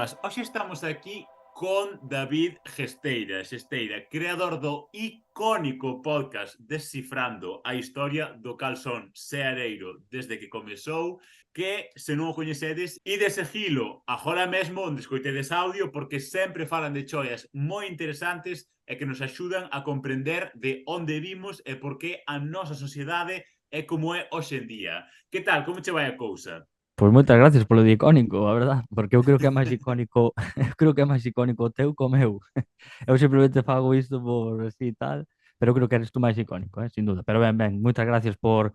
boas. Hoxe estamos aquí con David Xesteira, creador do icónico podcast Descifrando a historia do calzón seareiro desde que comezou, que se non o coñecedes, ide seguilo agora mesmo onde escoitedes audio, porque sempre falan de choias moi interesantes e que nos axudan a comprender de onde vimos e por que a nosa sociedade é como é hoxe en día. Que tal? Como che vai a cousa? Pois moitas gracias polo de icónico, a verdad, porque eu creo que é máis icónico, eu creo que é máis icónico o teu co meu. Eu simplemente fago isto por así e tal, pero eu creo que eres tú máis icónico, sin duda. Pero ben, moitas gracias por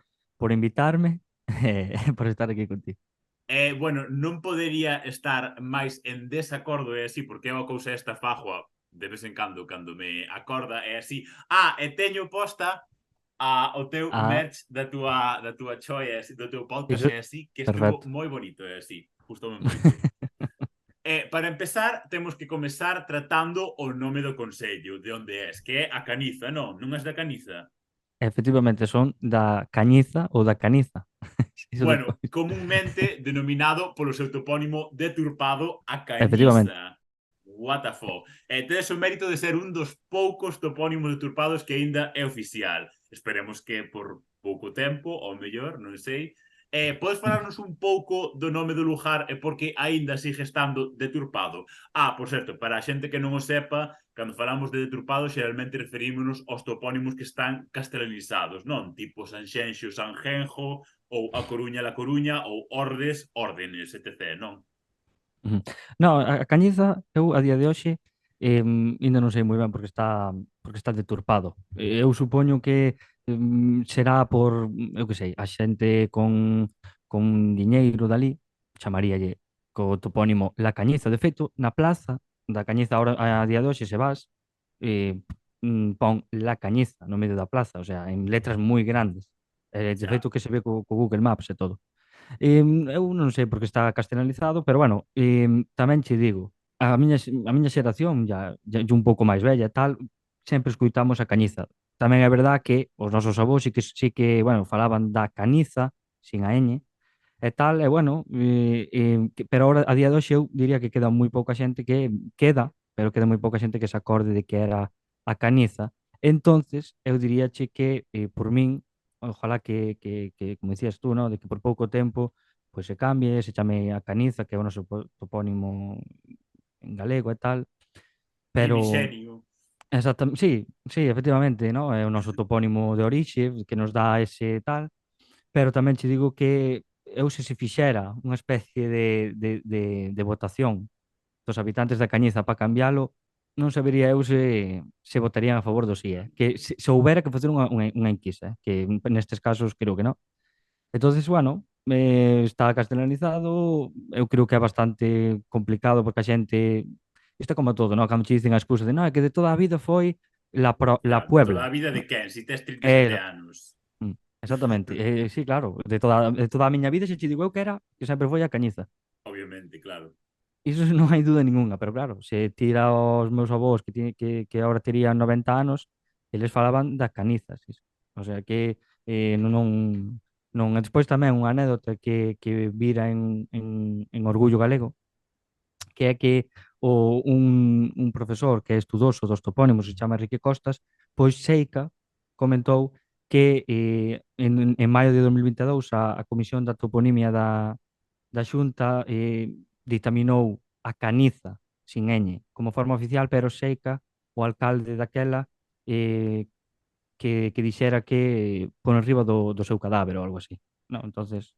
invitarme e por estar aquí contigo. Bueno, non podería estar máis en desacordo e así, porque é unha cousa esta fajua de vez en cando me acorda é así. E teño posta o teu Ah, merch da túa choia, do teu podcast iso é así, que estuvo perfecto. moi bonito, é así, gustoume moito. Para empezar, temos que comezar tratando o nome do concello, de onde és, que é a Caniza, non? Non és da Caniza? Efectivamente, son da Cañiza ou da Caniza. Iso Bueno, despois. comúnmente denominado polo seu topónimo deturpado a Efectivamente. Cañiza. What the fuck. Tedes o mérito de ser un dos poucos topónimos deturpados que aínda é oficial. Esperemos que por pouco tempo, ou mellor, non sei. Podes falarnos un pouco do nome do lugar e por que aínda sigue estando deturpado? Por certo, para a xente que non o sepa, cando falamos de deturpado, xeralmente referímonos aos topónimos que están castelanizados, non? Tipo Sanxenxo, Sanjenjo, ou A Coruña, La Coruña, ou Ordes, Órdenes, etc., non? Ujú. No, a Cañiza, eu a día de hoxe ainda non sei moi ben porque está deturpado. Eu supoño que será por, eu que sei, a xente con diñeiro dali, chamaríalle co topónimo La Cañiza. De feito, na plaza da Cañiza ahora a día de hoxe se vas, pon La Cañiza no medio da plaza, o sea, en letras moi grandes. De Xa. feito que se ve co Google Maps e todo. Eu non sei porque está castelanizado, pero bueno, tamén che digo, a miña xeración ya un pouco máis vella e tal, sempre escuitamos a Cañiza. Tamén é verdad que os nosos avós sí que, bueno, falaban da Caniza, sin a ñ, e tal, e bueno, pero ahora a día de hoxe eu diría que queda moi pouca xente pero queda moi pouca xente que se acorde de que era a Caniza. Entonces, eu diríache que por min, ojalá que como decías tú, ¿no? De que por pouco tempo pois se cambie, se chame a Caniza, que é o noso topónimo en galego e tal, pero Primixenio. sí, sí, efectivamente, ¿no? É o noso topónimo de orixe que nos dá ese tal, pero tamén che digo que eu se fixera unha especie de votación dos habitantes da Cañiza para cambialo, non sabería eu se votarían a favor do sí, que se houbera que facer unha enquisa, que nestes casos creo que non. Entonces, bueno, está castelanizado, eu creo que é bastante complicado porque a xente, isto é como todo, ¿no? Cando che dicen a excusa de, no, é que de toda a vida foi la De toda a Puebla, vida de ¿no? quen? Si tes 37 Eh, anos. Exactamente. Sí, claro, de toda a miña vida xa che digo eu que sempre foi a Cañiza. Obviamente, claro. Iso non hai dúda ningunha, pero claro, se tira aos meus avós que agora terían 90 anos, eles falaban da Caniza, sí. O sea que non. E despois tamén unha anécdota que vira en Orgullo Galego, que é que un profesor que é estudoso dos topónimos, se chama Enrique Costas, pois Seica comentou que en maio de 2022 a Comisión da Toponimia da Xunta ditaminou a Caniza sin ñ como forma oficial, pero Seica, o alcalde daquela, que dixera que por enriba do seu cadáver ou algo así. No, entonces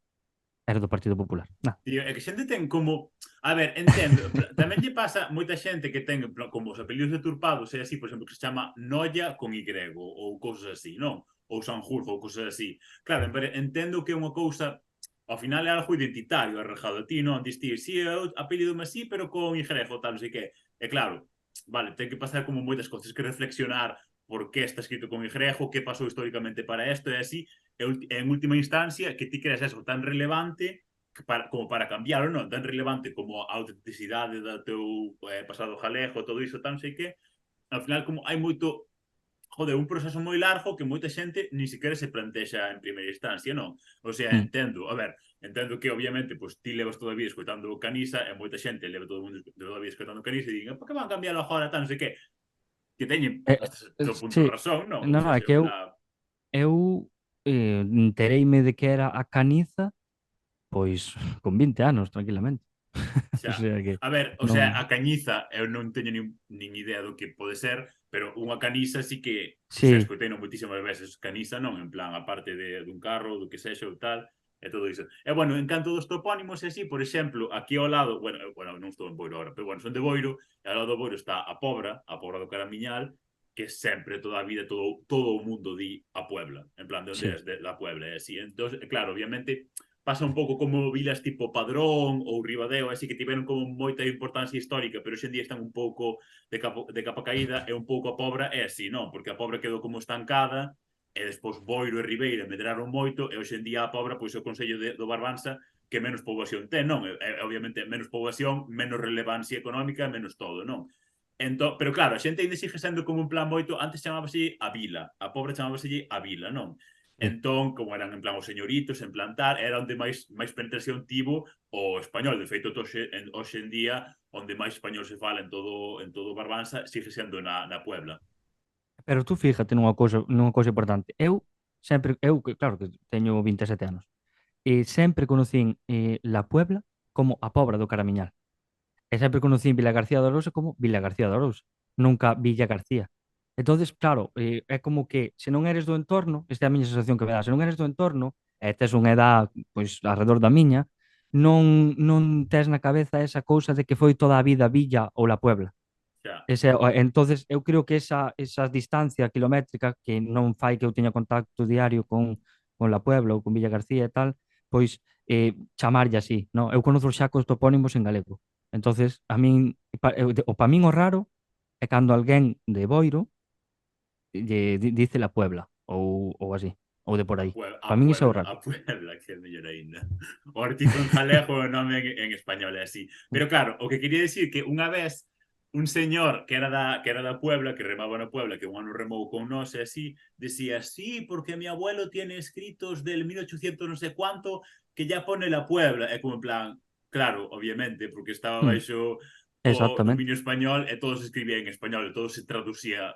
era do Partido Popular. Nah. Tío, é que xente ten como... A ver, entendo. Tamén lle pasa moita xente que ten como os apelidos deturpados, é así, por exemplo, que se chama Noia con Y ou cousas así, non? Ou Sanjurjo ou cousas así. Claro, entendo que é unha cousa ao final é algo identitario, arrejado a ti, non? Dis ti, si, eu apelido así, pero con Y, tal, non sei que. E claro, vale, ten que pasar como moitas cousas que reflexionar por que está escrito con Y, que pasou históricamente para isto, e así, e en última instancia, que ti creas eso tan relevante como para cambiarlo, non? Tan relevante como a autenticidade do teu pasado galego, todo iso, tan sei que, ao final como hai moito joder, un proceso moi largo que moita xente ni siquiera se plantexa en primeira instancia, non? O sea, Mm. entendo, a ver, entendo que obviamente pues, ti levas toda a vida escutando Canisa e moita xente leva todo o mundo toda a vida escutando Canisa e digan, por que van cambiar agora tal, non sei que, que teñen hasta certo punto Sí, razón, non? O non, sea, non, é en que plan, eu entereime de que era a Caniza, pois con 20 anos, tranquilamente. O xa. sea que A ver, o sea, a non... cañiza eu non teño nin idea do que pode ser, pero unha canisa sí que, o sea, Sí, escoitei non moitísimas veces canisa, non? En plan, aparte dun carro, do que sexa ou tal, e todo iso. E bueno, en canto dos topónimos e así, por exemplo, aquí ao lado, bueno, non estou en Boiro agora, pero bueno, son de Boiro, e ao lado do Boiro está a Pobra do Caramiñal, que sempre, toda a vida, todo o mundo di a Puebla, en plan, de onde sí, és de la Puebla, e así. Entón, claro, obviamente, pasa un pouco como vilas tipo Padrón ou Ribadeo, así que tiveron como moita importancia histórica, pero hoxe en día están un pouco de capa caída, e un pouco a Pobra é así, non? Porque a Pobra quedou como estancada, e despois Boiro e Ribeira medraron moito, e hoxe en día a Pobra, pois o Concello do Barbanza, que menos poboación ten, non? Obviamente, menos poboación, menos relevancia económica, menos todo, non? Entón, pero claro, a xente ainda sigue sendo como un plan moito, antes chamábase a vila, a Pobra chamábase a vila, non? sí. Entón, como eran en plan os señoritos, en plantar, era onde máis penetración tivo o español. De feito, hoxe en día, onde máis español se fala en todo Barbanza, sigue sendo na Puebla. Pero tú fíjate nunha cousa importante. Claro que teño 27 anos, e sempre conocín La Puebla como a Pobra do Caramiñal. E sempre conocín Vila García de Arousa como Vila García de Arousa, nunca Villa García. Entonces, claro, é como que se non eres do entorno, esta é a miña sensación que me dá, se non eres do entorno, e tes unha edad pois alrededor da miña, non tes na cabeza esa cousa de que foi toda a vida Villa ou La Puebla. Xa, Entonces, eu creo que esa distancia kilométrica que non fai que eu teña contacto diario con La Puebla ou con Villa García e tal, pois chamarlle así, no? Eu conozo xa cos topónimos en galego. Entonces, a min, pa min o raro é cando alguén de Boiro dice La Puebla ou así, ou de por aí. Pa min iso é o raro. A Puebla, que é mellor aínda. O artigo en jalego o nome en español é así. Pero claro, o que quería decir que unha vez un señor que era da Puebla, que remaba na Puebla, que un ano remou con nós e así, decía, sí, porque mi abuelo tiene escritos del 1800 no sé cuánto que ya pone la Puebla. É como en plan, claro, obviamente, porque estaba Mm, baixo o exactamente. dominio español e todo se escribía en español e todo se traducía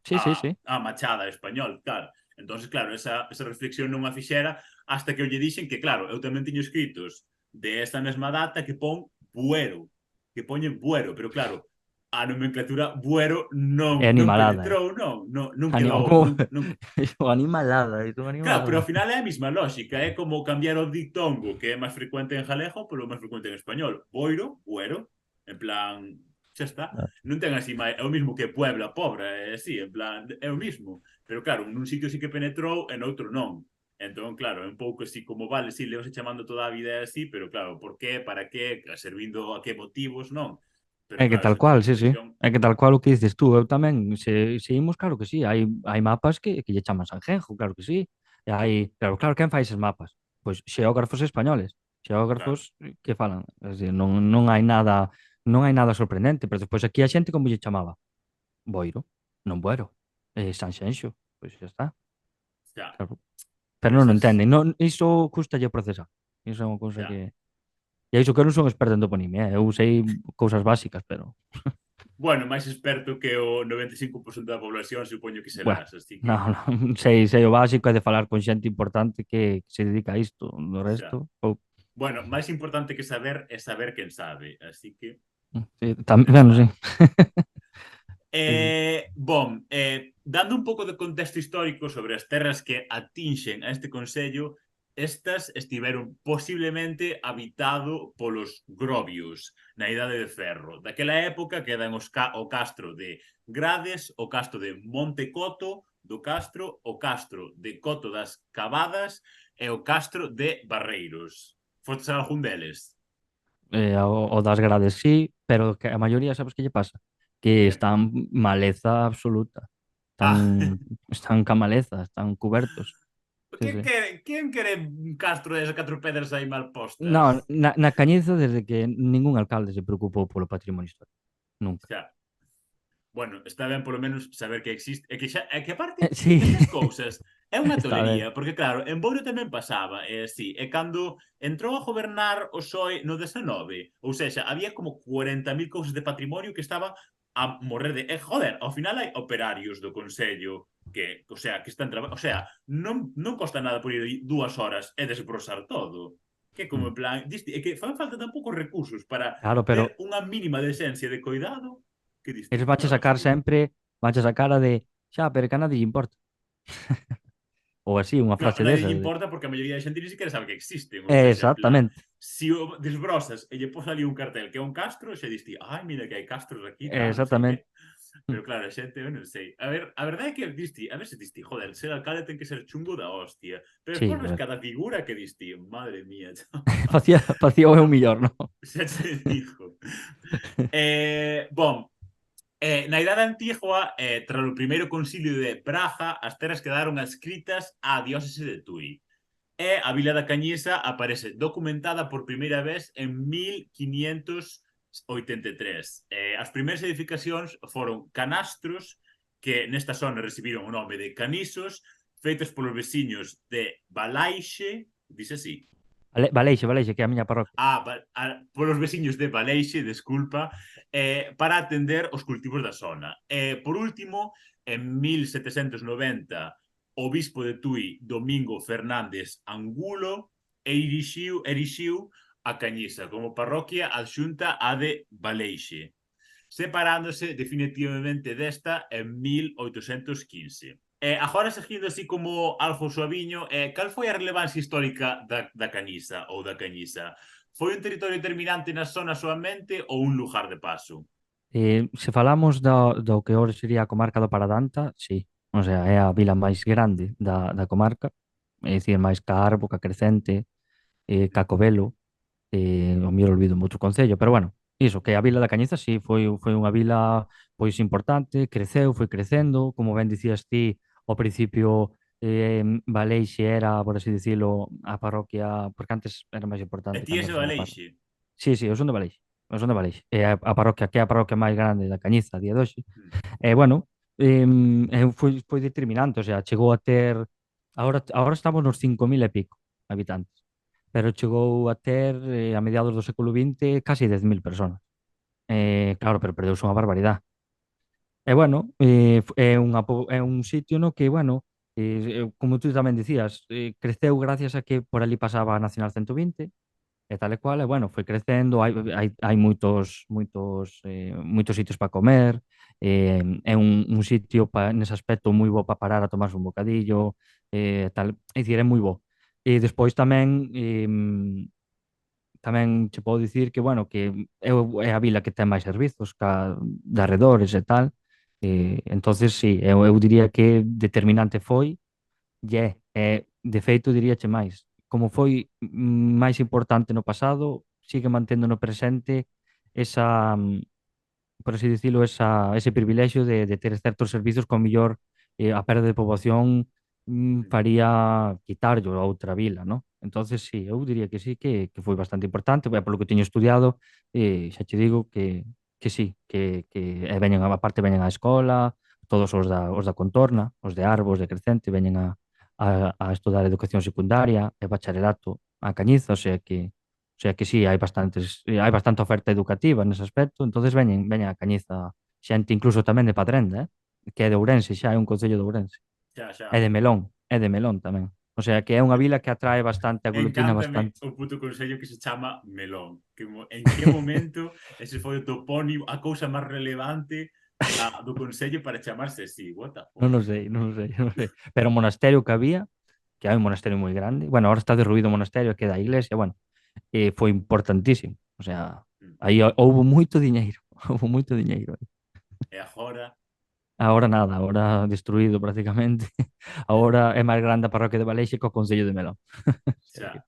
Sí, sí, sí. a Machada español, claro. Entonces, claro, esa reflexión non a fixera hasta que eu lle dixen que, claro, eu tamén tiño escritos de esta mesma data que pon Buero, que poñen Buero, pero claro, a nomenclatura Buero É non animalada, penetrou, non quedou, Animal... animalada, é unha Claro, pero animalada. ao final é a mesma lógica, é como cambiar o dictongo que é máis frecuente en galego polo máis frecuente en español. Boiro, buero, en plan, xa está. Non ten así máis, é o mismo que Puebla, Pobra, é así, en plan, é o mismo. Pero claro, nun sitio sí que penetrou, en outro non. Entón, claro, é un pouco así como, vale, sí, levase chamando toda a vida así, pero claro, por qué, para qué, servindo a que motivos, non. Pero É que claro, tal esa cual, sí, sí. reflexión, É que tal cual o que dices tú, eu tamén, se imos, claro que sí, hai mapas que lle chaman Sanjenjo, claro que sí. E claro, quen fai eses mapas? Pois xeógrafos españoles, claro, xeógrafos que falan, é dicir, non hai nada sorprendente, pero despois aquí a xente como lle chamaba? Boiro, non Buero, Sanxenxo, pois xa está, xa, claro. Pero non o esas, entenden, non, iso custalle procesar. Iso é unha cousa xa. que... E iso que eu non son experto en toponimia, eu sei cousas básicas, pero... Bueno, máis experto que o 95% da población, supoño que Bueno, serás, así que non, non, sei o básico é de falar con xente importante que se dedica a isto. Do xa. resto, Bueno, máis importante que saber é saber quen sabe, así que sí, xa bueno, está. sí. Sí, sí. Bon, dando un pouco de contexto histórico sobre as terras que atinxen a este concello, estas estiveron posiblemente habitado polos grovios na Idade de Ferro. Daquela época quedan o castro de Grades, o castro de Montecoto do Castro, o castro de Coto das Cavadas e o castro de Barreiros. Fostes a algún deles? O das grades sí, pero que a maioría, sabes que lle pasa? Que Que? están maleza absoluta. Ah, Están ca maleza, están cubertos. Sí, sí. quen quere un castro de 4 pedras aí mal postas? Non, na Cañizo, desde que ningún alcalde se preocupou polo patrimonio histórico. Nunca. Xa. Bueno, está ben polo menos saber que existe. É que aparte, Sí, estas cousas é unha está ben. tolería, porque claro, en Boiro tamén pasaba, así, e cando entrou a gobernar o PSOE no 19, ou seja, había como 40.000 cousas de patrimonio que estaban a morrer de... joder, ao final hai operarios do Consello que, o sea, que están trabajando, o sea, non costa nada por ir 2 horas e desbrosar todo. Que como Mm. en plan, é que fan falta tan poucos recursos para Claro, pero ter unha mínima decencia de cuidado que eles diste, vanche unha sacar hostia. sempre, vanche sacar a de xa, pero que a nadie lle importa. Ou así, unha No, frase nadie desa. lle importa porque a maioría da xente ni siquiera sabe que existen. Ou seja, en plan, Exactamente, si o desbrosas e lle pos ali un cartel que é un castro, xa diste, ai, mira que hai castros aquí, tal, non sei que. exactamente. Pero claro, a xente, eu non sei. A ver, a verdade é que diste, a ver se diste, joder, ser alcalde ten que ser chungo da hostia. Pero despois Sí, a ves ver. cada figura que diste, madre mía, Facía o eu millor, non? xa te dijo. Bon, na Idade Antigua, tras o primeiro concilio de Praga, as terras quedaron adscritas á diócese de Tui. E a Vila da Cañiza aparece documentada por primeira vez en 1583. As primeiras edificacións foron canastros que nesta zona recibiron o nome de canisos, feitos polos veciños de Balaixe, dice así, Valeixe, que é a miña parroquia. polos veciños de Baleixe, desculpa, para atender os cultivos da zona. Por último, en 1790, o bispo de Tui, Domingo Fernández Angulo, erixiu a Cañiza como parroquia adxunta a de Baleixe, separándose definitivamente desta en 1815. Agora, seguindo así como algo suaviño, cal foi a relevancia histórica da Cañiza ou da Cañiza? Foi un territorio determinante na zona soamente ou un lugar de paso? Se falamos do que hoxe sería a comarca do Paradanta, sí. O sea, é a vila máis grande da comarca, é dicir, máis ca Arbo, ca Crecente, ca Covelo, o mellor olvido outro concello, pero bueno, iso, que a vila da Cañiza sí foi unha vila pois importante, creceu, foi crecendo, como ben dicías ti, ao principio Baleixe era, por así dicilo, a parroquia, porque antes era máis E importante ti cando ese era unha parroquia. Baleixe? Sí, sí, eu son de Baleixe. Eu son de Baleixe. É a parroquia que é a parroquia máis grande da Cañiza a día de hoxe. Mm. E bueno, foi determinante, o sea, chegou a ter agora estamos nos 5.000 e pico habitantes, pero chegou a ter a mediados do século XX casi 10.000 personas. Claro, pero perdeuse unha barbaridade. E bueno, é un sitio no que, bueno, como tú tamén dicías, creceu gracias a que por ali pasaba a Nacional 120 e tal e cual, e bueno, foi crecendo, hai moitos sitios para comer, é un sitio nese aspecto moi bo para parar a tomarse un bocadillo, tal, é dicir, é moi bo. E despois tamén che podo dicir que, bueno, que é a vila que ten máis servizos de arredores e tal, entonces sí, eu diría que determinante foi, de feito diríache máis, como foi máis importante no pasado, sigue mantendo no presente esa, por así dicilo, ese privilexio de ter certos servizos con mellor a perda de poboación faría quitarlo a outra vila, ¿no? Entonces, sí, eu diría que sí, que foi bastante importante, polo que teño estudiado, xa che digo que sí, veñen aparte veñen á escola, todos os da contorna, os de Arbos, de Crecente, veñen a estudar educación secundaria e bacharelato a Cañiza, o sea que sí, hai bastante oferta educativa nese aspecto, entonces veñen a Cañiza xente incluso tamén de Padrenda, que é de Ourense, xa é un concello de Ourense. Xa, xa. É de Melón tamén. O sea que é unha vila que atrae bastante, aglutina Encántame bastante. o puto consello que se chama Melón. En que momento ese foi o topónimo, a cousa máis relevante do consello para chamarse así? What the fuck? Non o sei, non o sei, non o sei. Pero o monasterio que había, que hai un monasterio moi grande, bueno, ahora está derruído o monasterio, queda a iglesia, bueno, foi importantísimo. O sea, Mm. aí houbo moito diñeiro, houbo moito diñeiro. E agora, Agora nada, agora destruído prácticamente. Agora é máis grande a parroquia de Baleixe que o Concello de Melón. O sea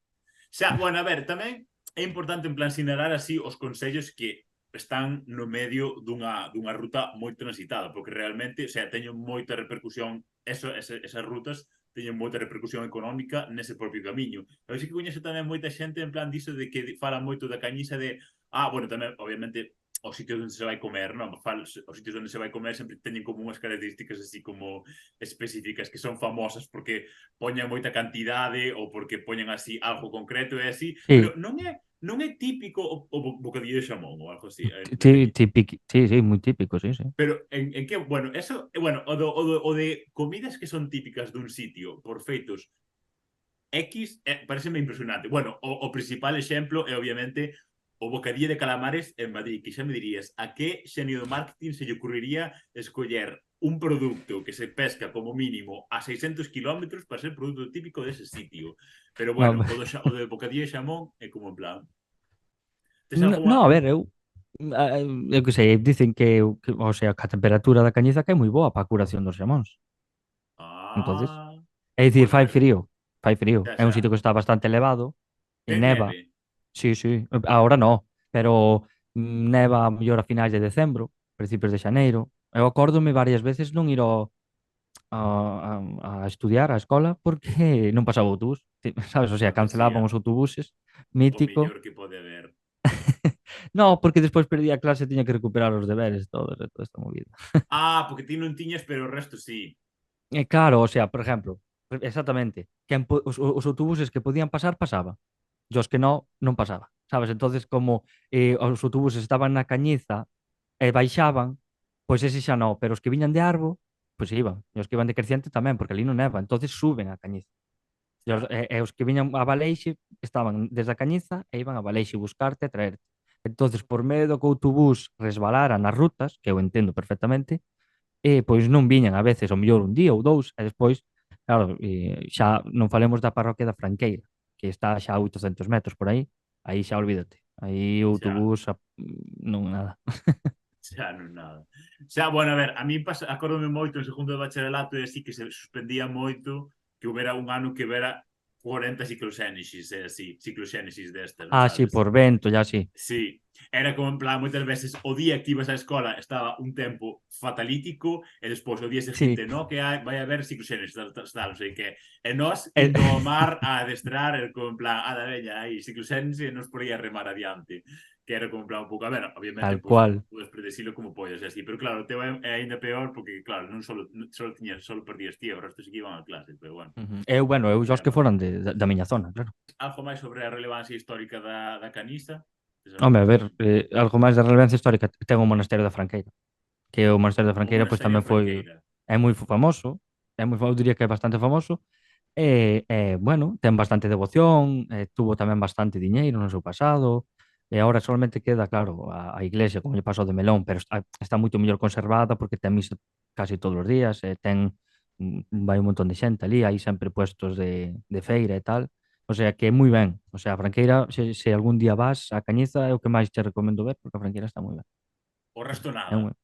xa. que, Bueno, a ver, tamén é importante en plan sinalar así os consellos que están no medio dunha ruta moi transitada, porque realmente, o sea, teñen moita repercusión, esas rutas teñen moita repercusión económica nese propio camiño. Eu sei que coñezo tamén moita xente en plan diso de que fala moito da Cañiza de, bueno, tamén, obviamente, os sitios onde se vai comer, non? Os sitios onde se vai comer sempre teñen como unhas características así como específicas que son famosas porque poñen moita cantidade ou porque poñen así algo concreto e así, Sí, pero non é típico o bocadillo de xamón ou algo así, de sí, Galicia. sí, sí, muy típico, sí, sí. Pero en que, bueno, eso, bueno, o de comidas que son típicas dun sitio por feitos X, pareceme impresionante. Bueno, o principal exemplo é obviamente o bocadillo de calamares en Madrid, que xa me dirías a que xenio de marketing se lle ocurriría escoller un producto que se pesca como mínimo a 600 kilómetros para ser produto típico dese sitio. Pero No, bueno, o do bocadillo de xamón é como en plan... Tes no, algunha... no, a ver, eu que sei, dicen o sea, que a temperatura da cañiza que é moi boa para a curación dos xamóns. Entonces, Ah, é dicir, pois mira, fai frío. xa, É un xa. sitio que está bastante elevado e Ten neva. neve. Sí, sí, ahora no, pero neva a mellor a finais de decembro, principios de xaneiro. Eu acórdome varias veces non ir a estudiar á escola porque non pasaba o autobús, sabes? O sea, Porque sí, cancelaban os autobuses, o mítico. mellor que pode haber. No, porque despois perdía a clase e tiña que recuperar os deberes, todo, toda esta movida. Ah, porque ti non tiñas, pero o resto sí. Claro, o sea, por ejemplo, exactamente, os autobuses que podían pasar, pasaban. E os que non pasaba, sabes? Entonces, como os autobuses estaban na Cañiza e baixaban, pois ese xa non, pero os que viñan de Arbo, pois iban. E os que iban de Creciente tamén, porque ali non neva, entonces suben a Cañiza. Xa. E os que viñan a Baleixe estaban desde a Cañiza e iban a Baleixe buscarte e traerte. Entonces, por medo do que o autobús resbalara nas rutas, que eu entendo perfectamente, pois non viñan a veces, ao mellor un día ou dous, e despois, claro, xa non falemos da parroquia da Franqueira, que está xa a 800 metros por aí xa olvídate. Aí o Xa. autobús non nada. Xa, non nada. Xa, bueno, a ver, a mí acórdome moito en segundo de bacharelato e así que se suspendía moito que houbera un ano que vera 40 cicloxénesis e así, cicloxénesis destas, non Sí, sabes? por vento, ya sí. Sí, era como en plan, moitas veces o día que ibas á escola estaba un tempo fatalítico e despois o día Sí. seguinte, no, que vai haber cicloxénesis, tal, non sei que. E nós Eh, indo ao mar a adestrar, era como en plan, da veña, aí, cicloxénesis e nos por aí a remar adiante. Que era como en plan un pouco, a ver, obviamente, Tal pois, cual. podes predecilo como podes e así, pero claro, o teu é ainda peor porque, claro, non solo perdías ti, o resto sí que iban a clase, pero bueno, Bueno, eu os que problema. foran da miña zona, claro. Algo máis sobre a relevancia histórica da Canisa? Tes Home, algunha a ver, cousa? algo máis de relevancia histórica, ten o Monasterio da Franqueira, que o Monasterio da O Franqueira pois monasterio tamén de foi Franqueira. moi famoso, eu diría que é bastante famoso. Bueno, ten bastante devoción, tuvo tamén bastante diñeiro no seu pasado, e agora solamente queda, claro, a iglesia, como lle pasou de Melón, pero está moito mellor conservada porque ten misa casi todos os días, vai un montón de xente ali, hai sempre puestos de feira e tal, o sea que moi ben, o sea, a Franqueira, se algún día vas a Cañiza, é o que máis te recomendo ver, porque a Franqueira está moi ben. O resto É nada. un...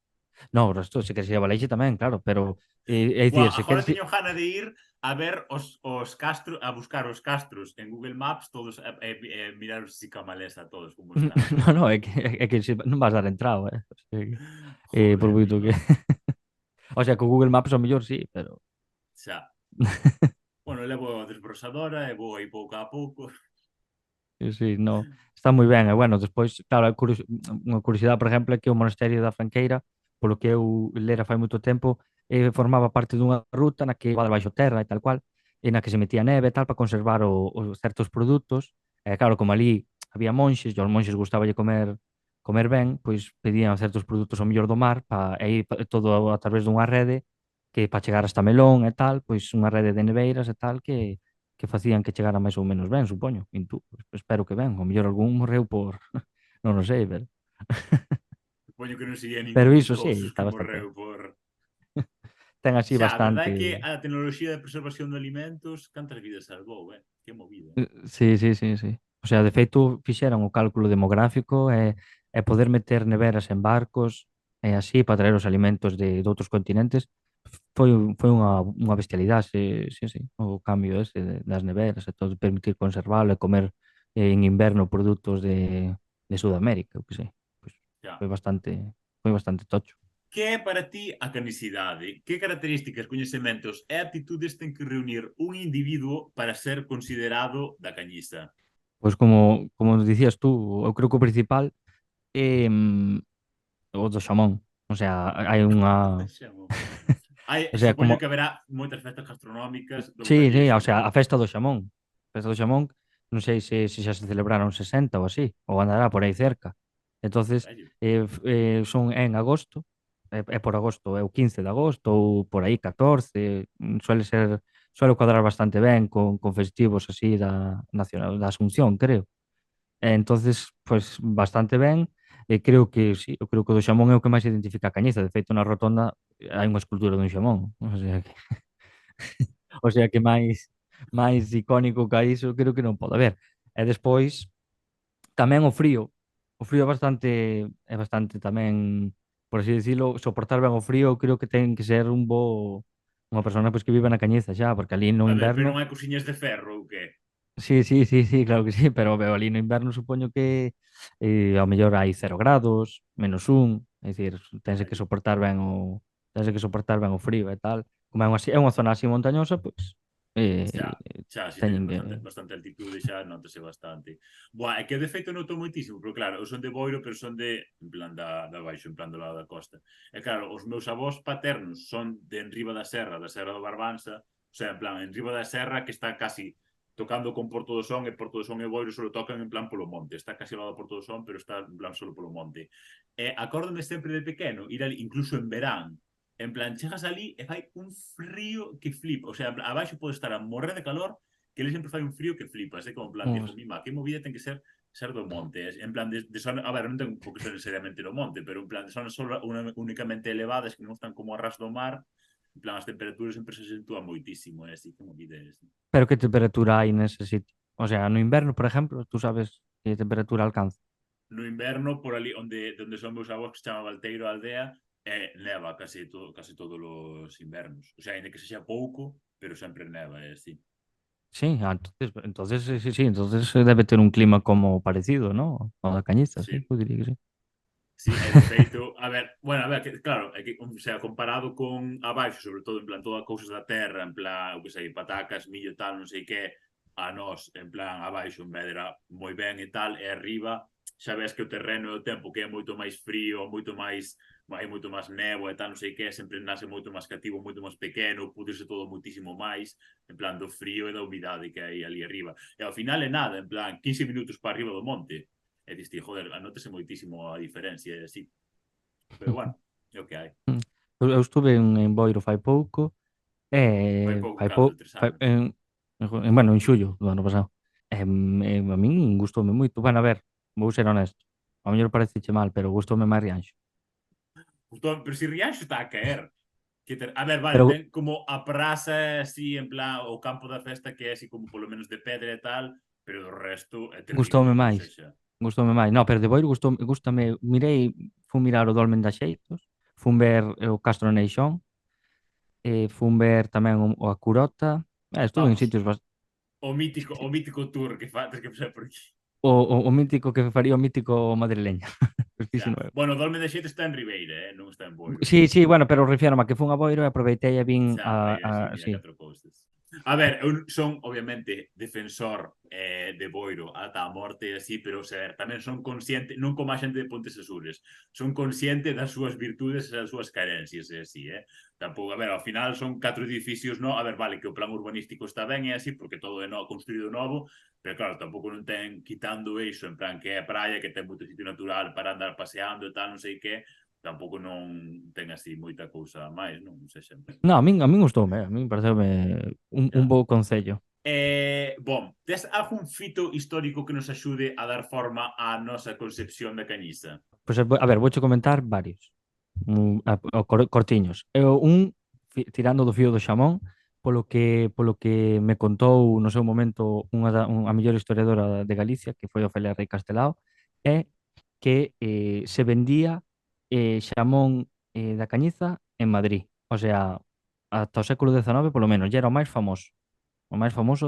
No, o resto, se queres ir a Baleixe tamén, claro, pero é Buah, dicir, se agora queres ir... teño gana de ir a ver os castros, a buscar os castros en Google Maps todos mirar os Sicamalesa todos como están. No, no, é que non vas dar entrado, eh? O sea, por Joder, moito que... amigo. O sea, co Google Maps ao mellor sí, pero... Xa. Bueno, levo a desbrosadora e vou aí pouco a pouco. Sí, sí, no, está moi ben. E bueno, despois, claro, unha curiosidade, por exemplo, é que o Monasterio da Franqueira, polo que eu lera fai moito tempo, formaba parte dunha ruta na que iba debaixo terra e tal cual, e na que se metía neve e tal para conservar os certos produtos. E claro, como ali había monxes, e aos monxes gustaballe comer ben, pois pedían certos produtos ao mellor do mar e ir todo a través dunha rede que para chegar hasta Melón e tal, pois unha rede de neveiras e tal que facían que chegara máis ou menos ben, supoño. Espero que ben. O mellor algún morreu por... non o sei, pero... Supoño que non sería Pero ningún de iso sí, todos os está que bastante morreu ben. por... Ten así Xa, a verdade é que bastante... a tecnoloxía de preservación de alimentos cantas vidas salvou, Que movida. Sí, sí, sí, sí. O sea, de feito, fixeran o cálculo demográfico e poder meter neveras en barcos e así para traer os alimentos de outros continentes foi unha bestialidade, sí, sí, sí. O cambio ese das neveras e todo, permitir conservarlo e comer en inverno produtos de Sudamérica, eu que sei. Pois Xa. foi bastante tocho. Que é para ti a canicidade? Que características, coñecementos e actitudes ten que reunir un individuo para ser considerado da cañiza? Pois como dicías tú, eu creo que o principal é o do xamón. O sea, hai unha, Xamón. Hai, o sea, supoño como que haberá moitas festas gastronómicas do sí, sí, o gallexo, sea, non? a festa do xamón. A festa do xamón, non sei se xa se celebraron 60 ou así, ou andará por aí cerca. Entonces, Vello. son é en agosto, é por agosto, é o 15 de agosto ou por aí 14, suele cuadrar bastante ben con festivos así da nacional da Asunción, creo. Entonces, pues bastante ben, e creo que sí, eu creo que o do xamón é o que máis identifica a Cañiza. De feito, na rotonda hai unha escultura dun xamón, o sea que o sea que máis icónico que iso creo que non pode haber. E despois tamén o frío é bastante tamén, por así dicilo, soportar ben o frío creo que ten que ser unha persona pois que vive na Cañiza xa, porque ali no A ver, pero inverno, non hai cousiñas de ferro ou que? sí, sí, sí, sí, claro que sí, pero ali no inverno supoño que ao mellor hai 0 grados, -1, é dicir, Vello. tense que soportar ben o frío e tal. Como é unha zona así montañosa, pois Xa, eh, xa, si teñen teñen que bastante altitude, xa notase bastante. Boa, é que de feito noto moitísimo, porque claro, eu son de Boiro, pero son en plan da baixo, en plan do lado da costa. E claro, os meus avós paternos son de enriba da Serra do Barbanza, o sea, en plan, enriba da serra que está casi tocando con Porto do Son, e Porto do Son e Boiro solo tocan en plan polo monte. Está casi ao lado do Porto do Son, pero está en plan solo polo monte. E acórdome sempre de pequeno, ir ali, incluso en verán, en plan, chegas ali e fai un frío que flipa. O sea, abaixo pode estar a morrer de calor, que ele sempre fai un frío que flipas. É como en plan, uns dixo, mima, que movida ten que ser do monte. En plan, de zona, a ver, non ten por que ser necesariamente do monte, pero en plan, de zonas únicamente elevadas que non están como a ras do mar, en plan, as temperaturas sempre se acentúan moitísimo, así que movida é esa. pero que temperatura hai nese sitio? O sea, no inverno, por exemplo, tú sabes que temperatura alcanza. No inverno, por ali onde son meus avós, que se chama Valteiro a aldea, neva casi todos os invernos. O sea, ainda que sexa pouco, pero sempre neva, é así. Sí, entonces sí, sí, sí, entonces debe ter un clima como parecido, ¿no? O da Cañiza, sí, Sí, eu diría que sí. sí, e de feito, a ver, bueno, a ver, que, claro, é que, o sea, comparado con abaixo, sobre todo, en plan, todas cousas da terra, en plan, o que sei, patacas, millo, tal, non sei que, a nós, en plan, abaixo, en medra, moi ben e tal, e arriba, xa ves que o terreno e o tempo que é moito máis frío, moito máis, hai moito máis néboa e tal, non sei que, sempre nace moito máis cativo, moito máis pequeno, pudirse todo moitísimo máis, en plan, do frío e da humidade que hai ali arriba. E ao final é nada, en plan, 15 minutos para arriba do monte, e diste, joder, anótese moitísimo a diferencia e así. Pero bueno, é o que hai. Eu estuve en Boiro fai pouco, Fai pouco cando, 3 anos. bueno, en xullo do ano pasado. A min gustoume moito. Bueno, a ver, vou ser honesto. A mellor pareceche mal, pero gustoume máis Rianxo. Pero si Rianxo está a caer. A ver, vale, Pero ten como a praza así, en plan, o campo da festa que é así como polo menos de pedra e tal, pero do resto é gustoume terrible, ou máis. seja, Gustoume máis. No, pero de Boiro gústame, fun mirar o Dolmen das Xeitos, fun ver o Castro Neixón, fun ver tamén a Curota. Estuve en vamos, sitios o mítico tour que fa, que facer por aquí. o mítico que faría o mítico madrileño. Xa. Prestíxio nuevo. Bueno, o Dolmen de Xeite está en Ribeira, non está en Boiro. Sí, sí, bueno, pero refiérome a que fun a Boiro e aproveitei e vin Xa, vai así, mira, sí. catro cousas. A ver, eu son, obviamente, defensor de Boiro ata a morte e así, pero, o sea, tamén son consciente, non como a xente de Pontes Asures, son consciente das súas virtudes e das súas carencias e así, Tampouco, a ver, ao final son 4 edificios, no, a ver, vale, que o plan urbanístico está ben e así, porque todo é construído novo, pero claro, tampouco non ten quitando iso, en plan, que é a praia, que ten moito sitio natural para andar paseando e tal, non sei que, tampouco non ten así moita cousa máis, non sei sempre. No, a min gustoume, a min pareceume un Ya. bo concello. Bom, tes algún fito histórico que nos axude a dar forma á nosa concepción da Cañiza? Pois, a ver, vouche comentar varios. Cortiños. Tirando do fío do xamón, polo que me contou no seu momento a mellor historiadora de Galicia, que foi Ofelia Rei Castelao, é que se vendía xamón da Cañiza en Madrid. O sea, ata o século XIX, polo menos, e era o máis famoso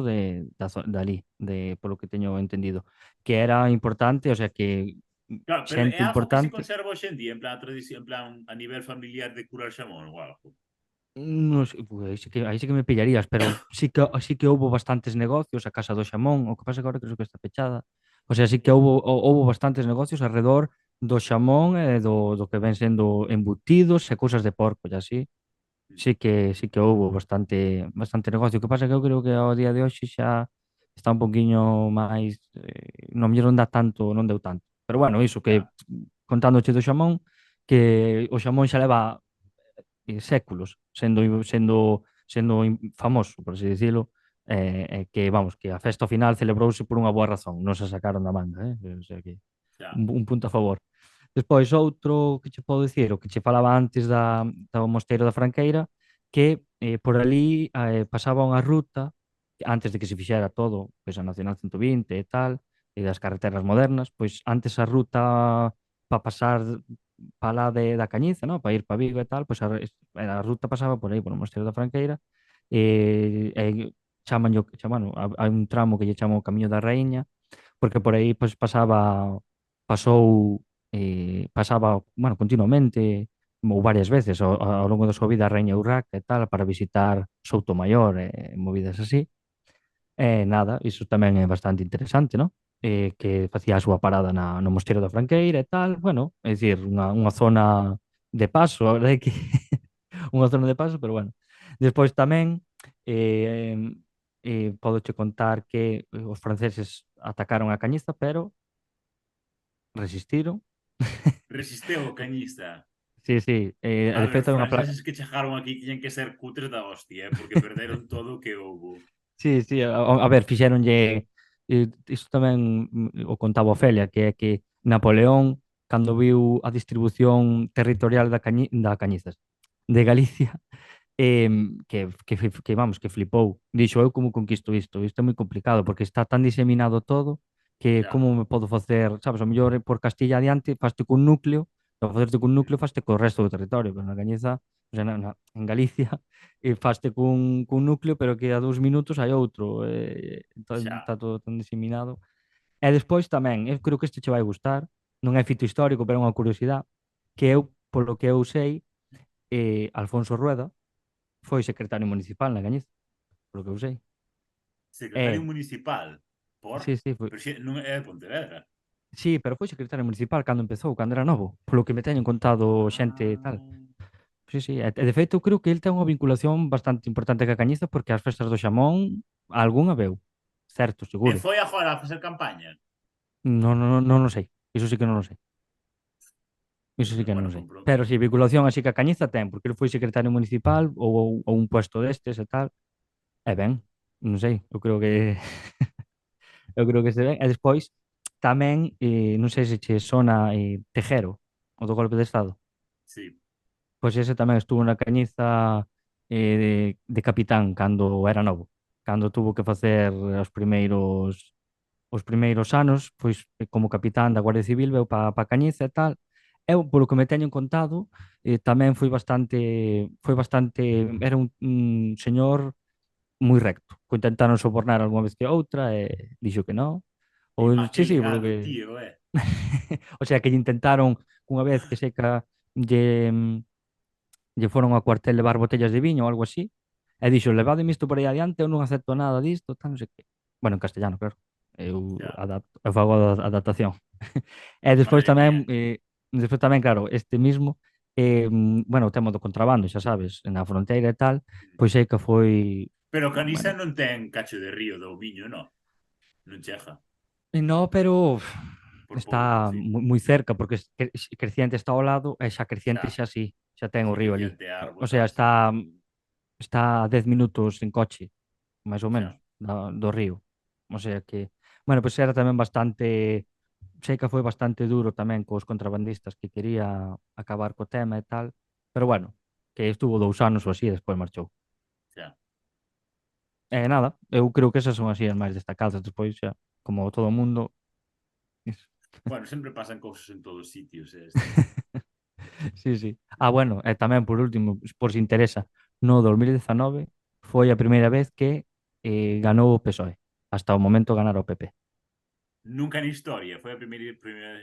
dali, polo que teño entendido, que era importante, o sea, que Claro, pero é xente algo que se importante. conserva hoxe en día, en plan tradición, en plan a nivel familiar de curar xamón ou algo. Non sei, aí sí que me pillarías, pero sí que houbo bastantes negocios, a Casa do Xamón, o que pasa que agora creo que está pechada. O sea, sí que houbo bastantes negocios alrededor do xamón e do que ven sendo embutidos e cousas de porco e así. Sí que houbo bastante negocio. O que pasa é que eu creo que ao día de hoxe xa está un poquinho máis, non mellor non dá tanto, non deu tanto. Pero bueno, iso que Ya, contándoche do xamón, que o xamón xa leva séculos sendo famoso, por así dicilo, que vamos, que a festa final celebrouse por unha boa razón, non se sacaron da manga, o sea que ya. un punto a favor. Despois, outro que che podo dicir, o que che falaba antes do Mosteiro da Franqueira, que por ali pasaba unha ruta, antes de que se fixera todo, pois a Nacional 120 e tal, e das carreteras modernas, pois antes a ruta para pasar para lá da Cañiza, ¿no? Para ir para Vigo e tal, pois a ruta pasaba por aí, por o Mosteiro da Franqueira, chamanlo, hai un tramo que lle chama o Camiño da Raíña, porque por aí pois pasaba, bueno, continuamente ou varias veces ao longo da súa vida a Raíña Urraca e tal para visitar Soutomaior e movidas así. E nada, iso tamén é bastante interesante, ¿no? Que facía a súa parada no Mosteiro da Franqueira e tal, bueno, é dicir, unha zona de paso, a verdade é que unha zona de paso, pero bueno. Despois tamén eh, podoche contar que os franceses atacaron a Cañiza, pero resistiron. Resisteu o cañista. Sí, sí, A de ver, feito os é unha franceses que chegaron aquí tiñen que ser cutres da hostia, porque perderon todo o que houbo. Sí, sí, a ver, fixéronlle, isto tamén o contaba Ofelia, que é que Napoleón, cando viu a distribución territorial da Cañizas, de Galicia, vamos, que flipou. Dixo, eu como conquisto isto? Isto é moi complicado, porque está tan diseminado todo, que Ya, como me podo facer, sabes, o mellor por Castilla adiante, faste cun núcleo, e ao facerte cun núcleo faste co resto do territorio, pero na Cañiza, o sea, en Galicia, e faste cun núcleo, pero que a 2 minutos hai outro, entón xa. está todo tan diseminado. E despois tamén, eu creo que este che vai gustar, non é fito histórico, pero é unha curiosidade, que eu, polo que eu sei, Alfonso Rueda foi secretario municipal na Cañiza, polo que eu sei. Secretario É, municipal. Por? sí, sí, foi. Pero xe, non é de Pontevedra. Sí, pero foi secretario municipal cando empezou, cando era novo, polo que me teñen contado xente e tal. Ah. Sí, sí, e de feito eu creo que el ten unha vinculación bastante importante ca Cañiza porque as festas do Xamón algunha veu, certo, E seguro. foi agora a facer campaña. Non, non, non, non o sei, iso sí que non o sei, iso sí que non Bueno, o sei. Pero si, vinculación así ca Cañiza ten, porque el foi secretario municipal ou un puesto destes e tal, e ben, non sei, eu creo que eu creo que se ven. E despois tamén, non sei se che sona Tejero, o do golpe de Estado. sí. Pois ese tamén estuvo na Cañiza de capitán cando era novo. Cando tuvo que facer os primeiros anos, pois como capitán da Guardia Civil veu pa Cañiza e tal. Eu, polo que me teñen contado, tamén era un señor moi recto, que intentaron sobornar algunha vez que outra e dixo que non. E Ou pa que sí, sí, polo ligado, que tío, o sea, que lle intentaron unha vez que seca lle foron ao cuartel levar botellas de viño ou algo así, e dixo, levademe isto por aí adiante, eu non acepto nada disto, tal, non sei que. Bueno, en castellano, claro. Ya. Eu fago a adaptación. E Madre mía. despois tamén, claro, este mismo, bueno, o tema do contrabando, xa sabes, na fronteira e tal, pois sei que foi, Pero Canisa bueno, non ten cacho de río do viño, no. Non chega. no, pero Por pouco, está sí. moi cerca, porque Creciente está ao lado, e xa Creciente Xa. xa sí, xa ten o Sí, río ali. creciente árbol, O sea, tal, sí. está a 10 minutos en coche, máis ou menos, Xa. do río. O sea que, bueno, pois era tamén bastante, sei que foi bastante duro tamén cos contrabandistas que quería acabar co tema e tal, pero bueno, que estuvo 2 anos ou así e despois marchou. Xa. E nada, eu creo que esas son así as máis destacadas, despois xa, como todo o mundo. Iso. Bueno, sempre pasan cousas en todos os sitios, isto. Sí, sí. Ah, bueno, e tamén por último, por si interesa, no 2019 foi a primeira vez que ganou o PSOE. Hasta o momento ganar o PP. Nunca na historia, foi a primeira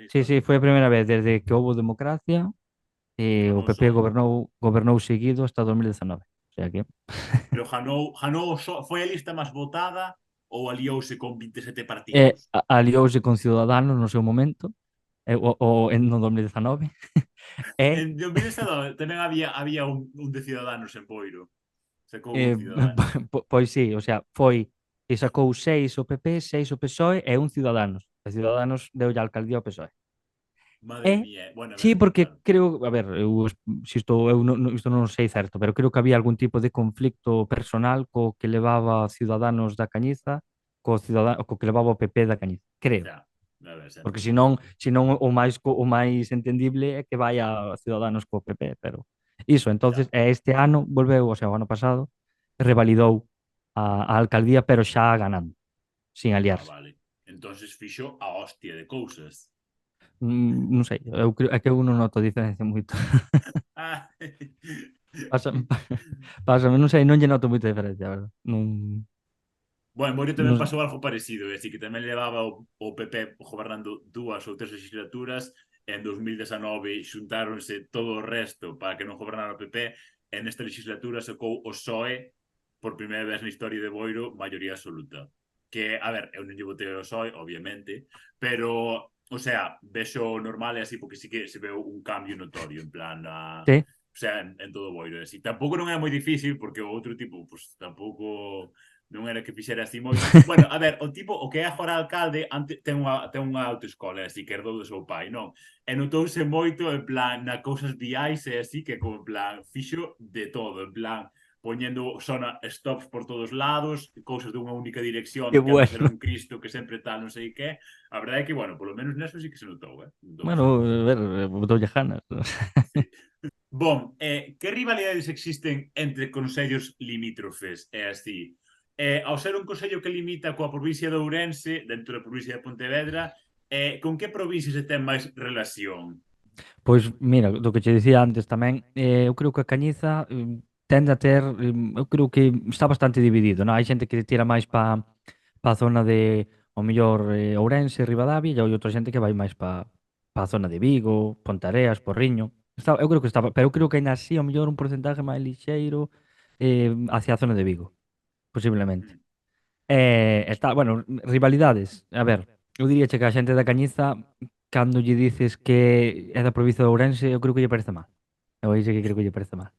Sí, sí, historia. foi a primeira vez desde que houve democracia, o Ganou o PP PSOE. gobernou seguido hasta 2019. O sea que Pero ganou foi a lista máis votada ou aliouse con 27 partidos? aliouse con Ciudadanos no seu momento o en no 2019, e En 2019 tamén había un de Ciudadanos en Boiro. Sacou un Ciudadanos. pois sí, o sea, foi e sacou 6 o PP, 6 o PSOE e un Ciudadanos. E Ciudadanos deulle a alcaldía ao PSOE. Madre E mía. Bueno, a sí, ver, porque claro. creo, a ver, si isto, isto non sei certo, pero creo que había algún tipo de conflicto personal co que levaba Ciudadanos da Cañiza co que levaba o PP da Cañiza, creo. Xa, a ver, xa Porque entendo. senón o máis entendible é que vai a Ciudadanos co PP, pero iso, entonces, Xa. este ano volveu, o sea, o ano pasado, revalidou a alcaldía, pero xa ganando, sin Ah, aliarse. vale. Entonces fixo a hostia de cousas. Non sei, é que eu non noto diferencia moito. Ah. Pásame, pásame, non sei, non lle noto moita diferencia, a verdad. Non, Bueno, Morio tamén non, pasou algo parecido, así que tamén levaba o PP gobernando 2 ou 3 legislaturas, e en 2019 xuntáronse todo o resto para que non gobernara o PP, e nesta legislatura sacou o PSOE por primeira vez na historia de Boiro maioría absoluta. Que, a ver, eu non lle votei ao PSOE, obviamente, pero, o sea, vexo normal e así porque sí que se veu un cambio notorio, en plan, sí, o sea, en todo Boiro, e así. Tampouco non é moi difícil, porque o outro tipo, pues, tampouco non era que fixera así moito. Bueno, a ver, o tipo, o que é agora alcalde, ten unha autoescola, así, que herdou do seu pai, non? E notouse moito, en plan, na cousas viais e así, que como, en plan, fixo de todo, en plan, poñendo zona stops por todos lados, cousas dunha única que dirección, que antes era bueno. un Cristo que sempre tal, non sei que. A verdade é que, bueno, polo menos neso sí que se notou, notouse. Bueno, a ver, botoulle ganas. Sí. Bon, que rivalidades existen entre concellos limítrofes? É así, ao ser un concello que limita coa provincia de Ourense, dentro da provincia de Pontevedra, con que provincia se ten máis relación? Pois mira, do que che dicía antes tamén, eu creo que a Cañiza tende a ter, eu creo que está bastante dividido, non? Hai xente que tira máis pa a zona de, ao mellor, Ourense, Ribadavia, e hai outra xente que vai máis pa a zona de Vigo, Ponteareas, Porriño. Eu creo que estaba, pero eu creo que aínda así, ao mellor, un porcentaje máis lixeiro hacia a zona de Vigo, posiblemente. Mm. Está, bueno, rivalidades. A ver, eu diría que a xente da Cañiza, cando lle dices que é da provincia de Ourense, eu creo que lle parece mal. Eu aí sí que creo que lle parece mal.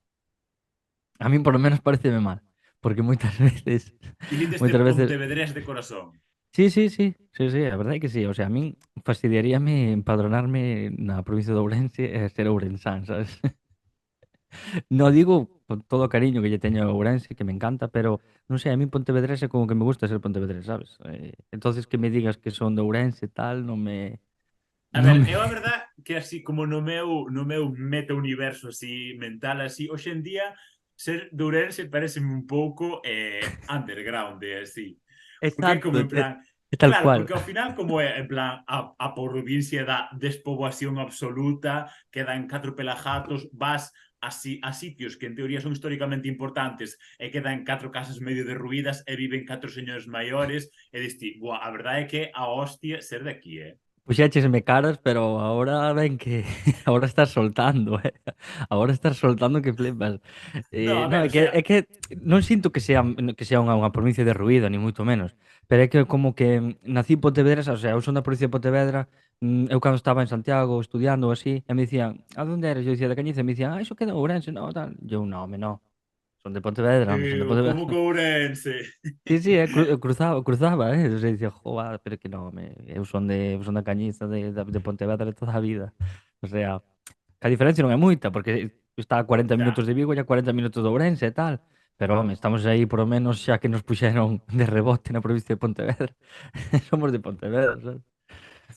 A min por lo menos pareceme mal, porque moitas veces, Dicite este moitas veces, Pontevedrés de corazón. sí, sí, sí, sí, sí, a verdade é que sí. O sea, a min fastidiaríame empadronarme na provincia de Ourense e ser ourensán, sabes? No digo con todo o cariño que lle teño a Ourense, que me encanta, pero non sei, a min Pontevedrés é como que me gusta ser Pontevedrés, sabes? Entonces que me digas que son de Ourense e tal, A ver, non me eu a verdade que así como no meu meta-universo así mental así, hoxe en día ser de Ourense pareceme un pouco underground, así. Porque é exacto, como en plan, é tal claro, cual. porque ao final como é en plan a provincia da despoboación absoluta, quedan 4 pelagatos, vas a sitios que en teoría son históricamente importantes e quedan 4 casas medio derruídas e viven 4 señores maiores e diste, buah, a verdade é que a hostia ser de aquí, Puxéchesme caras, pero ahora ven que ahora estás soltando, eh. Ahora estás soltando que flipas. No, a No, ver, é o sea, que non sinto que sea unha provincia de ruído, ni moito menos, pero é que como que nací en Pontevedra, o sea, eu son da provincia de Pontevedra, eu cando estaba en Santiago estudiando ou así, e me dicían: "A onde eres?" Eu dicía: "Da Cañiza", e me dicían: "Ah, iso queda en Ourense, no, tal". Eu: "No, home, no, son de Pontevedra, home, son de Pontevedra". como Courense. Sí, sí, cruzaba, eu se dicía, joa, pero que non, eu son da Cañiza de Pontevedra de toda a vida. O sea, que a diferencia non é moita, porque está a 40 Ya, minutos de Vigo e a 40 minutos de Ourense e tal. Pero, home, estamos aí por lo menos xa que nos puxeron de rebote na provincia de Pontevedra. Somos de Pontevedra, sabes?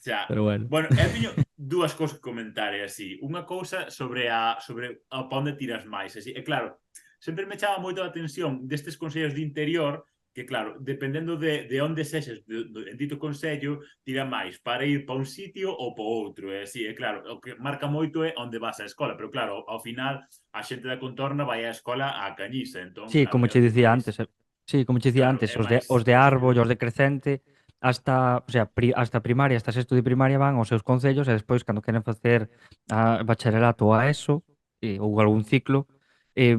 xa. Pero bueno. Bueno, eu teño dúas cousas que comentar, así. Unha cousa sobre a pa onde tiras máis, así. E claro, sempre me chama moito a atención destes consellos de interior que, claro, dependendo de onde sexes en dito consello, tira máis para ir para un sitio ou para outro, e así. E claro, o que marca moito é onde vas á escola, pero claro, ao final a xente da contorna vai á escola á Cañiza, entón, Sí, claro, como é che onde dicía máis, antes, sí, como che dicía claro, antes, é os máis de Arbo e os de posibilidade. Crecente hasta, o sea, hasta primaria, hasta sexto de primaria van aos seus concellos e despois cando queren facer a bacharelato ou a ESO ou algún ciclo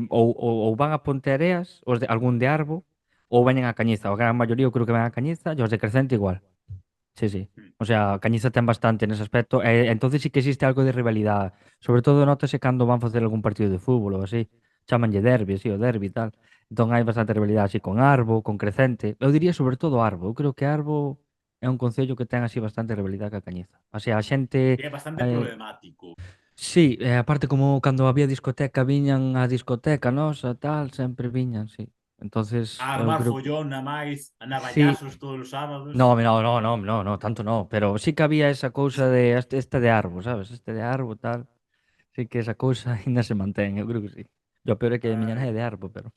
ou van a Ponteareas, algún de Arbo ou veñen a Cañiza, a gran maioría eu creo que van a Cañiza e os de Crecente igual. Sí, sí. Mm. O sea, Cañiza ten bastante nese aspecto. E entonces sí que existe algo de rivalidade. Sobre todo notase cando van facer algún partido de fútbol ou así. Chámanlle derbi, así, o derbi e tal. Entón hai bastante rivalidade así con Arbo, con Crecente. Eu diría sobre todo Arbo. Eu creo que Arbo é un concello que ten así bastante rivalidade ca Cañiza. O sea, a xente... É bastante problemático. Sí, e aparte como cando había discoteca viñan á discoteca nosa, tal, sempre viñan, sí. A Entonces, eu armar creo... follón, a máis, a Sí, navallazos todos os sábados. no, no, no, no, no, no, tanto no, pero sí que había esa cousa de este de Arbo, sabes? Este de Arbo, tal. Sí que esa cousa aínda se mantén, eu creo que sí. Yo peor é que a miña nai é Ai. de Arbo, pero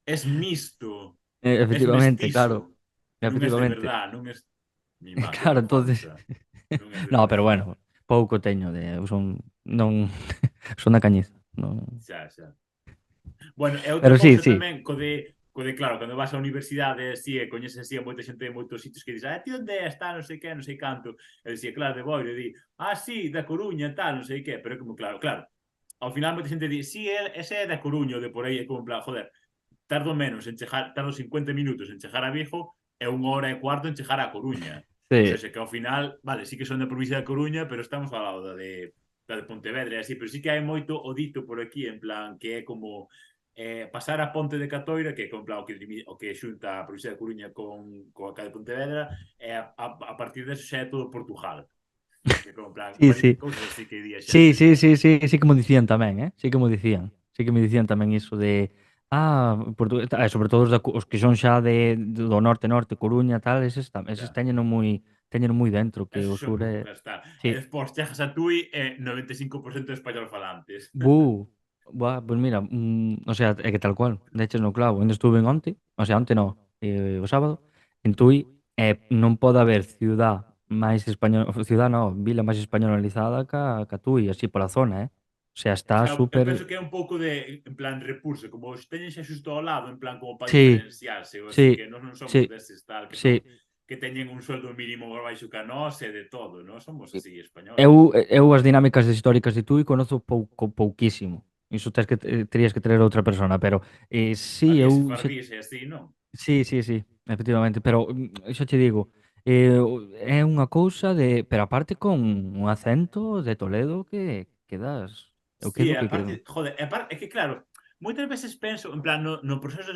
Es mixto, es efectivamente, claro, mestizo. Non es de efectivamente. verdad, non es ni mate Claro, por entonces Fanza. Non es de no, pero verdad. bueno, pouco teño de eu son non son da Cañiza, non. Xa, xa. Bueno, é outra Pero sí, cousa sí. tamén claro, cando vas á universidade así e coñeces así a moita xente de moitos sitios que dices, ti onde está, non sei que, non sei canto. E dicía, claro, de Boiro, e di, sí, da Coruña, tal, non sei que, pero é como, claro, claro. Ao final moita xente di, ese é da Coruña, de por aí, é como en plan, joder, tardo menos en chegar, tardo 50 minutos en chegar a Vigo e 1 hora e cuarto en chegar a Coruña. Ou Sí. seja, que ao final, vale, sí que son da provincia da Coruña, pero estamos ao lado da de Pontevedra e así, pero sí que hai moito o dito por aquí, en plan, que é como pasar a Ponte de Catoira, que é como, plan, o que xunta a provincia da Coruña con a de Pontevedra, e a partir deso xa é todo Portugal. Que como, plan, Sí, sí. cousas así que di a Sí, xente, sí, non? sí, sí, sí que mo dicían tamén, sí que mo dicían. Sí que me dicían tamén iso de sobre todo os que son xa do norte, Coruña, tal, eses Ya. teñeno moi dentro, que Eso o xa un sur pouco é... que está. E Sí. despois chegas a Tui e 95% de español falantes. Buah, pues mira, o sea, é que tal cual, deches no clavo. Onde estuve onte, o sea, onte no, o sábado, en Tui, non pode haber ciudad no, vila máis españolizada ca Tui, así pola zona, eh? O sea, está Xa, eu penso súper... que é un pouco de, en plan, repulso, como os teñen xa xusto ao lado, en plan, como para Sí, diferenciarse, ou así, sí, que nós non somos sí, deses tal, que son sí. que teñen un sueldo mínimo por baixo que a nós e de todo, non? Somos así, Eu, españoles. eu as dinámicas históricas de Tui conozo pouquísimo. Iso terías que ter outra persona, pero sí, Había eu xa... sefardíes e así, non? Sí, sí, sí, efectivamente, pero xa te digo, é unha cousa de, pero aparte con un acento de Toledo que das, eu Sí, quedo a que quedo. parte, joder, é que claro, moitas veces penso, en plan, no proceso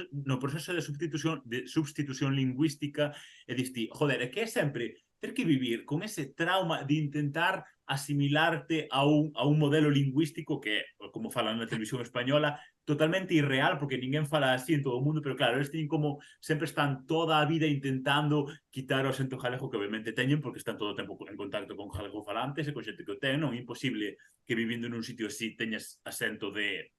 de substitución lingüística, e diste, joder, é que é sempre ter que vivir con ese trauma de intentar asimilarte a un modelo lingüístico que, como falan na televisión española, totalmente irreal, porque ninguén fala así en todo o mundo, pero claro, eles teñen como, sempre están toda a vida intentando quitar o acento galego que obviamente teñen, porque están todo o tempo en contacto con galego falantes e con xente que o ten, non? É imposible que vivindo nun sitio así teñas acento de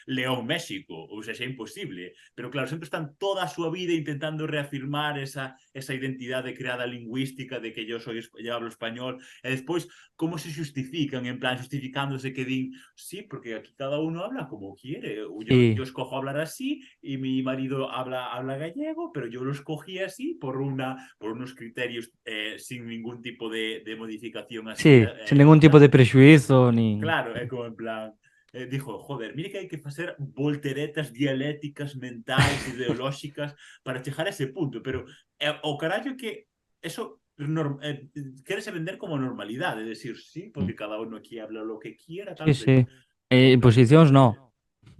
León, México, ou seja, é imposible. Pero claro, sempre están toda a súa vida intentando reafirmar esa identidade creada lingüística de que yo hablo español, e despois como se justifican, en plan, justificándose que din, sí, porque aquí cada uno habla como quiere, yo Sí, escojo hablar así, y mi marido habla gallego, pero yo lo escogí así por unos criterios sin ningún tipo de modificación así, sí, sen ningún tipo de tal. prexuízo nin... Claro, é como en plan, dijo, joder, mire que hai que facer volteretas dialécticas, mentais, ideolóxicas para chegar a ese punto, pero o carallo que eso quérese vender como normalidade, de decir, sí, Mm. porque cada uno aquí habla lo que quiera, Sí, tal, sei que, sí. como en plan, Imposicións no.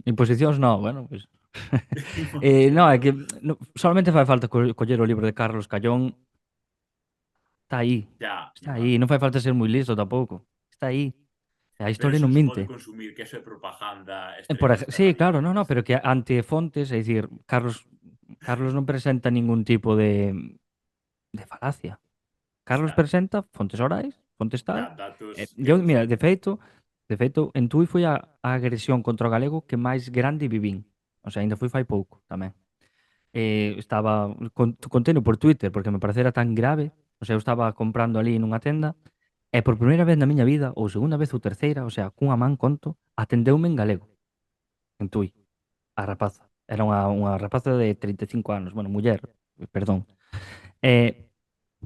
Imposicións no, bueno, pues... no, é que solamente fai falta coller o libro de Carlos Callón, ya, está igual. aí, non fai falta ser moi listo tampouco, está aí, a Pero historia eso non non se pode minte. consumir, que eso é propaganda Sí, extremista, claro, no, no, vamos. pero que ante fontes, é dicir, Carlos non presenta ningún tipo de falacia. Carlos Claro, presenta fontes orais, fontes tal. datos que Eu, non mira, son. de feito, en Tui foi a agresión contra o galego que máis grande vivín. O sea, ainda foi fai pouco tamén. Estaba conteno por Twitter porque me parecera tan grave. O sea, eu estaba comprando ali nunha tenda e por primeira vez na miña vida, ou segunda vez ou terceira, o sea, cunha man conto, atendeume en galego, en Tui. A rapaza. Era unha rapaza de 35 anos, bueno, muller, perdón. E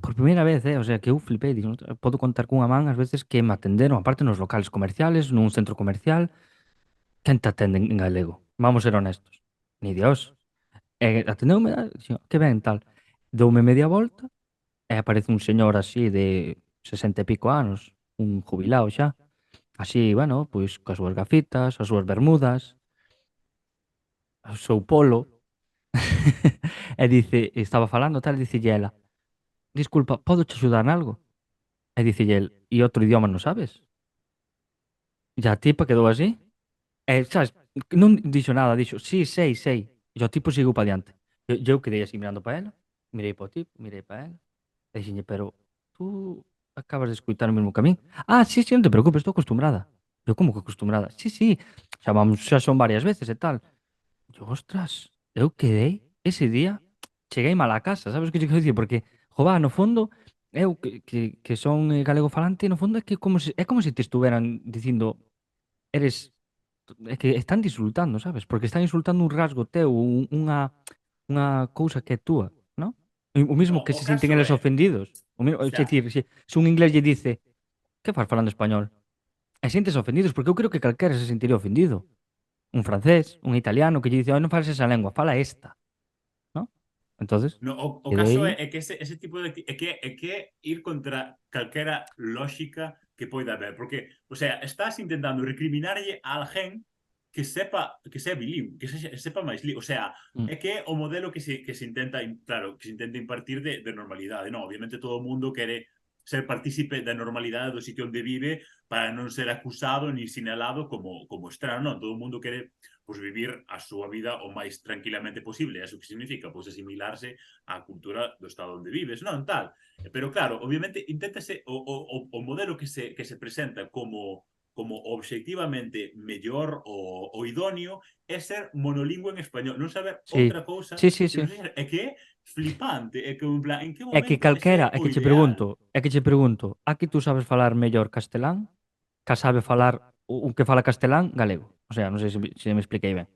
por primeira vez, o sea, que eu flipei, digo, podo contar cunha man ás veces que me atenderon, aparte nos locales comerciales, nun centro comercial, quen te atende en galego? Vamos ser honestos. Ni Dios. Atendeume, dixo, que ben, tal. Doume media volta e aparece un señor así de 60 e pico anos, un jubilado xa, así, bueno, pois coas súas gafitas, as súas bermudas, o seu polo, e dice, estaba falando tal, dicille ela, disculpa, podo che axudar en algo? E dicille el, e outro idioma non sabes? E a tipa quedou así, e, sabes, non dixo nada, dixo, sí, sei, sei. E o tipo seguiu para diante. Eu quedei así mirando para ela, mirei para o tipo, mirei para ela, e dixenlle, pero tú acabas de escutar o mesmo que a min? Ah, sí, sí, non te preocupes, estou acostumbrada. Eu, como que acostumbrada? Sí, sí, xa son varias veces e tal. Eu, ostras, eu quedei ese día, cheguei mal a casa, sabes o que te quero dicir? Porque, jová, no fondo, eu que son galego falante, no fondo é como se te estuveran dicindo, eres, é que están insultando, sabes? Porque están insultando un rasgo teu, unha cousa que é túa, non? O O, mismo que o se sinten caso eles é, ofendidos. É xa, dicir, se un inglés lle dice, que faz falando español? E sientes ofendidos, porque eu creo que calquera se sentiría ofendido. Un francés, un italiano que lle dice, "Oh, non falas esa lengua, fala esta", ¿no? Entonces, no, o caso quedei, é que ese tipo de é que ir contra calquera lógica que poida haber, porque, o sea, estás intentando recriminarlle a alguén que sea bilingüe, sepa máis o sea, mm, é que é o modelo que se intenta, claro, que se intenta impartir de normalidade, no, obviamente todo o mundo quere ser partícipe da normalidade do sitio onde vive para non ser acusado ni sinalado como extraño, non, todo o mundo quere pues, vivir a súa vida o máis tranquilamente posible. Eso que significa? Pois asimilarse á cultura do estado onde vives, non tal. Pero claro, obviamente, inténtase o modelo que se presenta como obxectivamente mellor o idóneo é ser monolingüe en español, non saber sí, outra cousa sí, sí, que non sí. sexa, é que é flipante, é que en plan, en que É que momento ese é calquera, o ideal? é que che pregunto, aquí tú sabes falar mellor castelán, que sabe falar un que fala castelán galego. O sea, non sei se me expliquei ben.